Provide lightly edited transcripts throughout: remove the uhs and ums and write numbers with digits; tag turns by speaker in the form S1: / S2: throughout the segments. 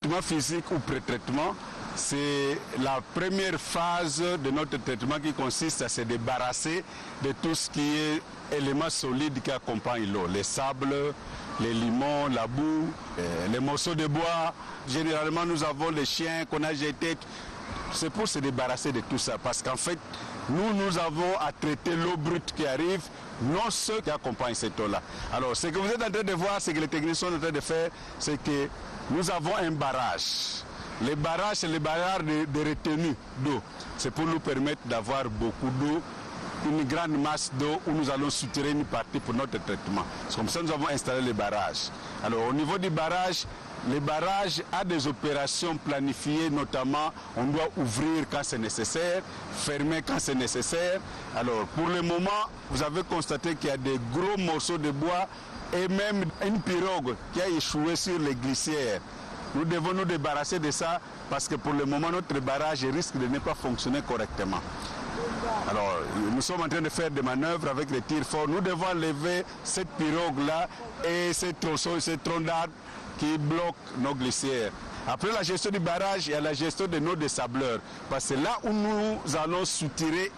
S1: traitement physique ou pré-traitement, c'est la première phase de notre traitement qui consiste à se débarrasser de tout ce qui est éléments solides qui accompagnent l'eau. Les sables, les limons, la boue, les morceaux de bois. Généralement, nous avons les chiens qu'on a jetés. C'est pour se débarrasser de tout ça. Parce qu'en fait, nous avons à traiter l'eau brute qui arrive, non ceux qui accompagnent cette eau-là. Alors, ce que vous êtes en train de voir, ce que les techniciens sont en train de faire, c'est que nous avons un barrage. Les barrages, c'est les barrages de retenue d'eau. C'est pour nous permettre d'avoir beaucoup d'eau, une grande masse d'eau où nous allons soutirer une partie pour notre traitement. C'est comme ça que nous avons installé les barrages. Alors, au niveau du barrage, les barrages a des opérations planifiées, notamment on doit ouvrir quand c'est nécessaire, fermer quand c'est nécessaire. Alors pour le moment, vous avez constaté qu'il y a des gros morceaux de bois et même une pirogue qui a échoué sur les glissières. Nous devons nous débarrasser de ça parce que pour le moment, notre barrage risque de ne pas fonctionner correctement. Alors, nous sommes en train de faire des manœuvres avec les tirs forts. Nous devons enlever cette pirogue-là et ces troncs d'arbres qui bloquent nos glissières. Après la gestion du barrage, il y a la gestion de nos désableurs. Parce que là où nous allons soutirer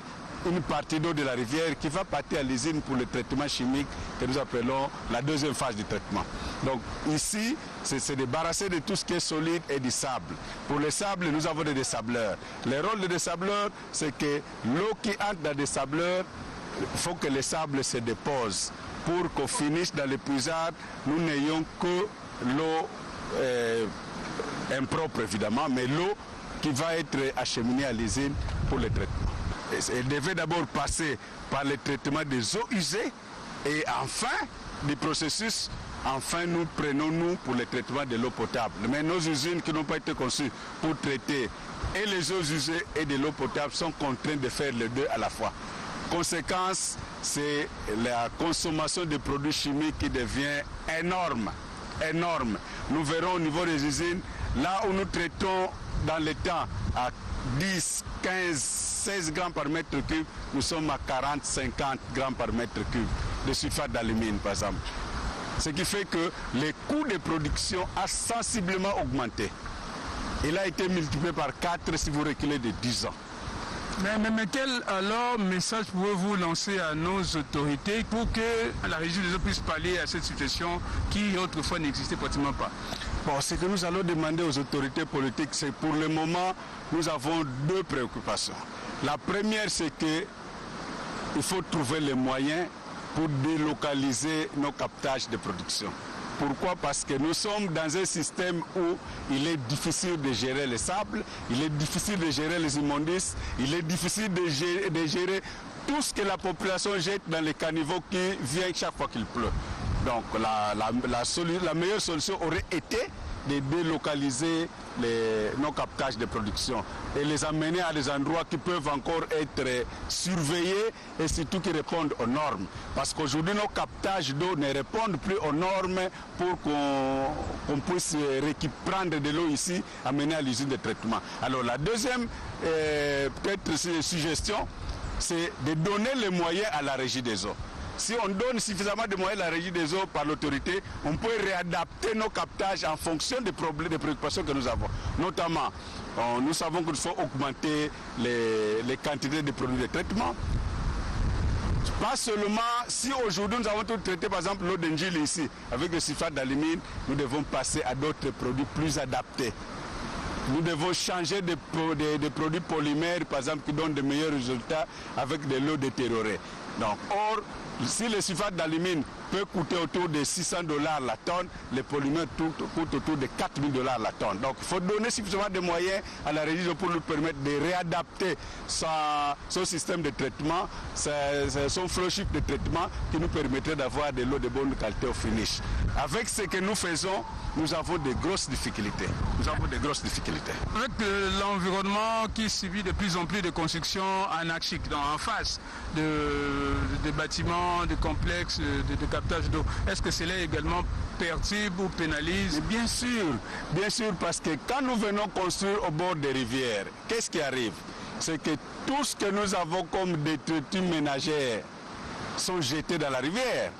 S1: une partie d'eau de la rivière qui va partir à l'usine pour le traitement chimique que nous appelons la deuxième phase du traitement. Donc ici, c'est se débarrasser de tout ce qui est solide et du sable. Pour le sable, nous avons des désableurs. Le rôle des désableurs, c'est que l'eau qui entre dans des sableurs, il faut que le sable se dépose pour qu'au finish dans l'épuisade, nous n'ayons que l'eau impropre évidemment, mais l'eau qui va être acheminée à l'usine pour le traitement. Elle devait d'abord passer par le traitement des eaux usées et enfin, du processus, enfin nous prenons pour le traitement de l'eau potable. Mais nos usines qui n'ont pas été conçues pour traiter et les eaux usées et de l'eau potable sont contraintes de faire les deux à la fois. Conséquence, c'est la consommation de produits chimiques qui devient énorme. Nous verrons au niveau des usines, là où nous traitons dans le temps à 10, 15, 16 grammes par mètre cube, nous sommes à 40, 50 grammes par mètre cube de sulfate d'alumine par exemple. Ce qui fait que le coût de production a sensiblement augmenté. Il a été multiplié par 4 si vous reculez de 10 ans.
S2: Mais quel alors message pouvez-vous lancer à nos autorités pour que la régie des eaux puisse pallier à cette situation qui autrefois n'existait pratiquement pas?
S1: Bon, ce que nous allons demander aux autorités politiques, c'est pour le moment, nous avons deux préoccupations. La première, c'est qu'il faut trouver les moyens pour délocaliser nos captages de production. Pourquoi? Parce que nous sommes dans un système où il est difficile de gérer les sables, il est difficile de gérer les immondices, il est difficile de gérer tout ce que la population jette dans les caniveaux qui viennent chaque fois qu'il pleut. Donc la meilleure solution aurait été de délocaliser nos captages de production et les amener à des endroits qui peuvent encore être surveillés et surtout qui répondent aux normes. Parce qu'aujourd'hui, nos captages d'eau ne répondent plus aux normes pour qu'on puisse prendre de l'eau ici, amener à l'usine de traitement. Alors la deuxième peut-être suggestion, c'est de donner les moyens à la régie des eaux. Si on donne suffisamment de moyens à la régie des eaux par l'autorité, on peut réadapter nos captages en fonction des problèmes, des préoccupations que nous avons. Notamment, nous savons qu'il faut augmenter les quantités de produits de traitement. Pas seulement, si aujourd'hui nous avons tout traité, par exemple l'eau d'Engil ici, avec le sulfate d'alumine, nous devons passer à d'autres produits plus adaptés. Nous devons changer de produits polymères, par exemple, qui donnent de meilleurs résultats avec de l'eau détériorée. Donc, or, si le sulfate d'alumine peut coûter autour de $600 la tonne, les polymères coûtent autour de $4000 la tonne. Donc il faut donner suffisamment de moyens à la régie pour nous permettre de réadapter son système de traitement, son flowsheet de traitement qui nous permettrait d'avoir de l'eau de bonne qualité au finish. Avec ce que nous faisons, nous avons de grosses difficultés.
S2: Avec l'environnement qui subit de plus en plus de constructions anarchiques en face de bâtiments, de complexes, de captage d'eau, est-ce que cela également perturbe ou pénalise?
S1: Bien sûr, parce que quand nous venons construire au bord des rivières, qu'est-ce qui arrive? C'est que tout ce que nous avons comme détritus ménagères sont jetés dans la rivière.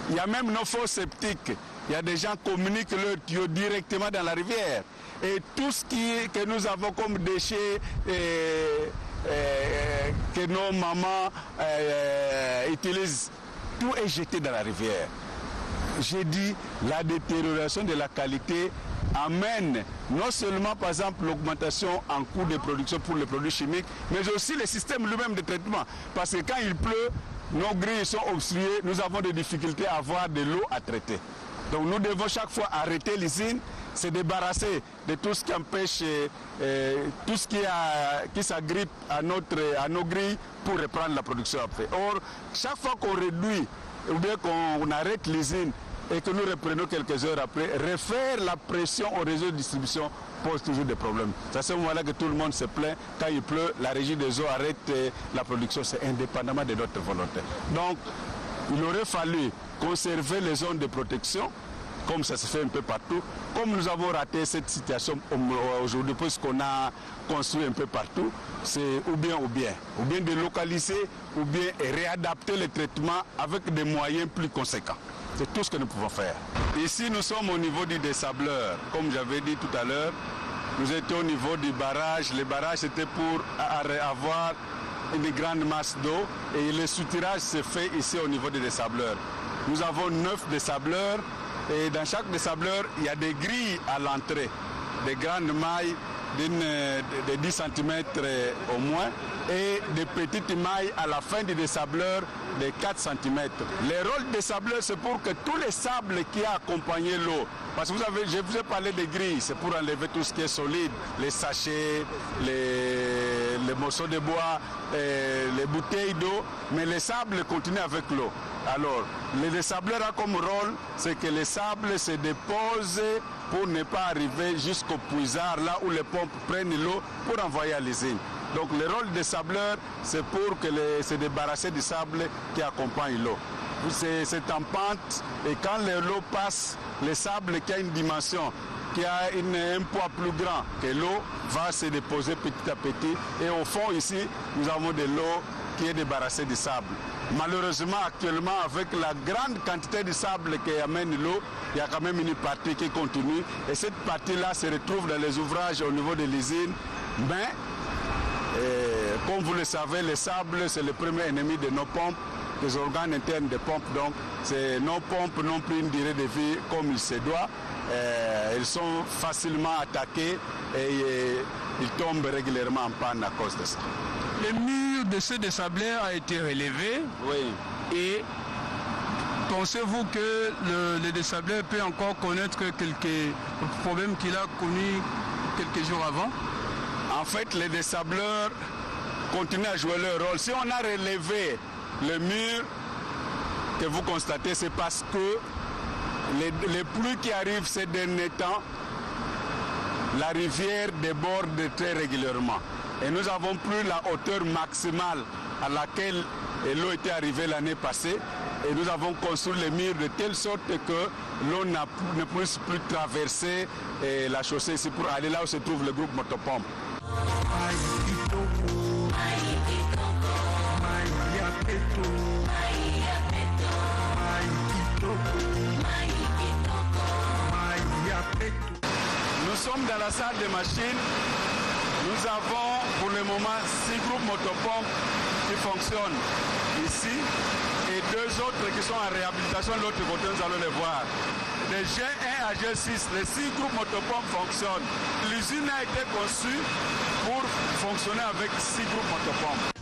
S1: Il y a même nos fosses septiques Il y a des gens qui communiquent leur tuyau directement dans la rivière. Et tout ce que nous avons comme déchets que nos mamans utilisent, tout est jeté dans la rivière. J'ai dit, la détérioration de la qualité amène non seulement par exemple l'augmentation en coût de production pour les produits chimiques, mais aussi le système lui-même de traitement. Parce que quand il pleut, nos grilles sont obstruées, nous avons des difficultés à avoir de l'eau à traiter. Donc nous devons chaque fois arrêter l'usine, se débarrasser de tout ce qui empêche, tout ce qui s'agrippe à nos grilles pour reprendre la production après. Or, chaque fois qu'on réduit ou bien qu'on arrête l'usine et que nous reprenons quelques heures après, refaire la pression au réseau de distribution pose toujours des problèmes. C'est à ce moment-là que tout le monde se plaint. Quand il pleut, la régie des eaux arrête la production. C'est indépendamment de notre volonté. Donc, il aurait fallu conserver les zones de protection, comme ça se fait un peu partout. Comme nous avons raté cette situation aujourd'hui, puisqu'on a construit un peu partout, c'est ou bien délocaliser, ou bien réadapter le traitement avec des moyens plus conséquents. C'est tout ce que nous pouvons faire. Ici, nous sommes au niveau du dessableur. Comme j'avais dit tout à l'heure, nous étions au niveau du barrage. Le barrage, c'était pour avoir une grande masse d'eau et le soutirage se fait ici au niveau des dessableurs. Nous avons 9 dessableurs et dans chaque dessableur, il y a des grilles à l'entrée, des grandes mailles de 10 cm au moins et des petites mailles à la fin du dessableur de 4 cm. Le rôle des sableurs, c'est pour que tous les sables qui accompagnent l'eau, parce que je vous ai parlé des grilles, c'est pour enlever tout ce qui est solide, les sachets, les morceaux de bois, les bouteilles d'eau, mais les sables continuent avec l'eau. Alors, le dessableur a comme rôle, c'est que les sables se déposent pour ne pas arriver jusqu'au puisard, là où les pompes prennent l'eau pour envoyer à l'usine. Donc le rôle des sableurs, c'est pour se débarrasser du sable qui accompagne l'eau. C'est en pente et quand l'eau passe, le sable qui a une dimension, qui a un poids plus grand que l'eau, va se déposer petit à petit. Et au fond ici, nous avons de l'eau qui est débarrassée du sable. Malheureusement, actuellement, avec la grande quantité de sable qui amène l'eau, il y a quand même une partie qui continue. Et cette partie-là se retrouve dans les ouvrages au niveau de l'usine. Mais, comme vous le savez, le sable, c'est le premier ennemi de nos pompes, des organes internes des pompes. Donc, nos pompes n'ont plus une durée de vie comme il se doit. Elles sont facilement attaquées et ils tombent régulièrement en panne à cause de ça.
S2: Le mur de ce dessableur a été relevé.
S1: Oui.
S2: Et pensez-vous que le dessableur peut encore connaître quelques problèmes qu'il a connus quelques jours avant?
S1: En fait, les dessableurs continuent à jouer leur rôle. Si on a relevé le mur que vous constatez, c'est parce que les pluies qui arrivent ces derniers temps, la rivière déborde très régulièrement. Et nous n'avons plus la hauteur maximale à laquelle l'eau était arrivée l'année passée. Et nous avons construit les murs de telle sorte que l'eau ne puisse plus traverser la chaussée ici pour aller là où se trouve le groupe Motopompe. Nous sommes dans la salle des machines. Nous avons pour le moment 6 groupes motopompes qui fonctionnent ici et 2 autres qui sont en réhabilitation de l'autre côté, nous allons les voir. De G1 à G6, les 6 groupes motopompes fonctionnent. L'usine a été conçue pour fonctionner avec 6 groupes motopompes.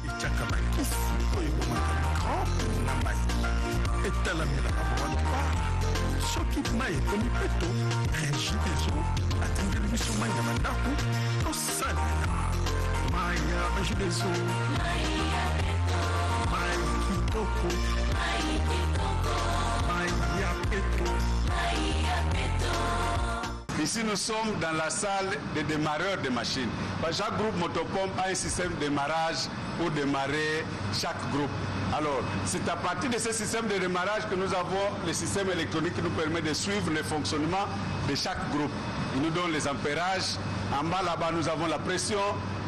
S1: Ici, nous sommes dans la salle des démarreurs de machines. Chaque groupe motopompe a un système de démarrage pour démarrer chaque groupe. Alors, c'est à partir de ce système de démarrage que nous avons le système électronique qui nous permet de suivre le fonctionnement de chaque groupe. Il nous donne les ampérages. En bas, là-bas, nous avons la pression.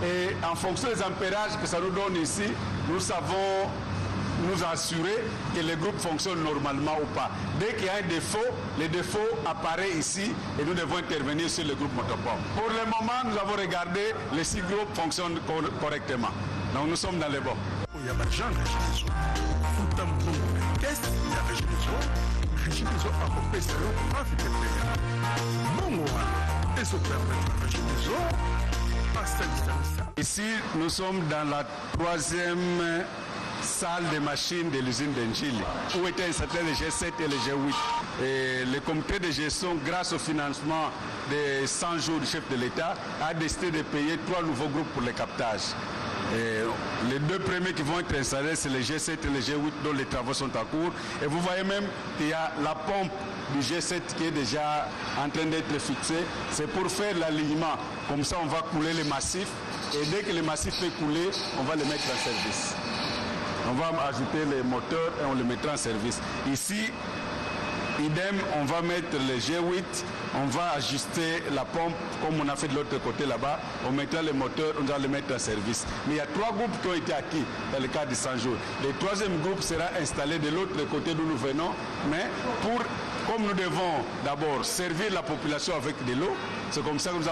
S1: Et en fonction des ampérages que ça nous donne ici, nous savons nous assurer que le groupe fonctionne normalement ou pas. Dès qu'il y a un défaut, le défaut apparaît ici et nous devons intervenir sur le groupe Motopompe. Pour le moment, nous avons regardé, les 6 groupes fonctionnent correctement. Donc nous sommes dans les bons. Ici, nous sommes dans la 3e salle des machines de l'usine d'Engili, où étaient installés les G7 et les G8. Et le comité de gestion, grâce au financement des 100 jours du chef de l'État, a décidé de payer 3 nouveaux groupes pour le captage. Et les 2 premiers qui vont être installés, c'est les G7 et les G8 dont les travaux sont en cours. Et vous voyez même qu'il y a la pompe du G7 qui est déjà en train d'être fixée. C'est pour faire l'alignement. Comme ça, on va couler les massifs. Et dès que le massif est coulé, on va le mettre en service. On va ajouter les moteurs et on le mettra en service. Ici, idem, on va mettre les G8, on va ajuster la pompe comme on a fait de l'autre côté là-bas, on mettra les moteurs, on va les mettre en service. Mais il y a 3 groupes qui ont été acquis dans le cadre de 100 jours. Le 3e groupe sera installé de l'autre côté d'où nous venons, mais comme nous devons d'abord servir la population avec de l'eau, c'est comme ça que nous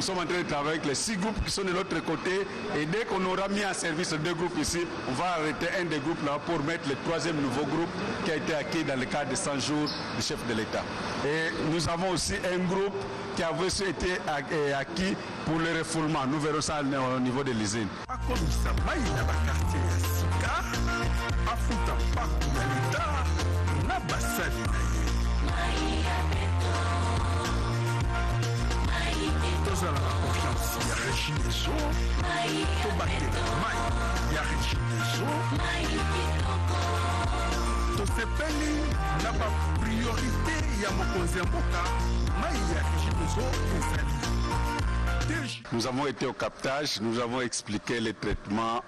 S1: sommes en train de travailler avec les 6 groupes qui sont de l'autre côté, et dès qu'on aura mis en service les 2 groupes ici, on va arrêter un des groupes là pour mettre le 3e nouveau groupe qui a été acquis dans le cadre de 100 jours du chef de l'État. Et nous avons aussi un groupe qui avait été acquis pour le refoulement. Nous verrons ça au niveau de l'usine. Nous avons été au captage, nous avons expliqué les traitements